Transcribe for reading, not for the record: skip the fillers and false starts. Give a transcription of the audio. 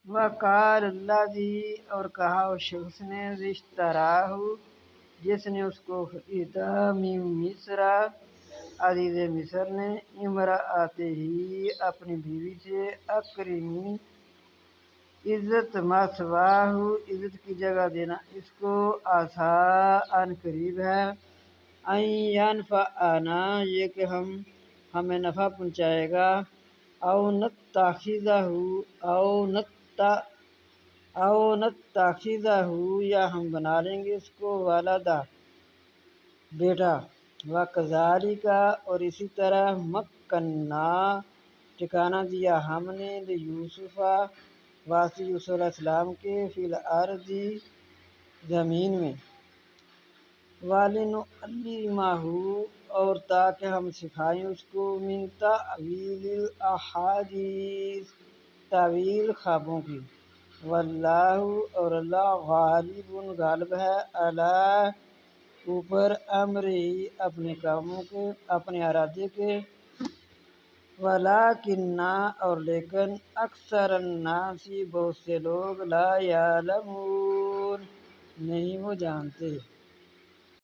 وقال الذی، اور کہا اس شخص نے، اشتراہ، جس نے اس کو خریدا، من مصر، عزیز مصر نے، امرأتہ، اپنی بیوی سے، اکرمی، عزت، مثواہ، عزت کی جگہ دینا اس کو، عسیٰ، ان قریب ہے، ان ینفعنا، یہ کہ ہمیں نفع پہنچائے گا، او نتخذہ، او نتخذہ، یا ہم بنا لیں گے اس کو، ولدا، بیٹا، وکذالک، اور اسی طرح، مکننا، ٹھکانہ دیا ہم نے، لیوسف، واسطے یوسف علیہ السلام کے، فی الارض، زمین میں، وَلِنُعَلِّمَہُ، اور تاکہ ہم سکھائیں اس کو، من تأویل الاحادیث، تاویل خوابوں کی، واللہ، اور اللہ، غالب، غالب ہے، علی، اوپر، امرہ، اپنے کاموں کے، اپنے ارادے کے، ولیکن، اور لیکن، اکثر الناس، بہت سے لوگ، لا یعلمون، نہیں وہ جانتے۔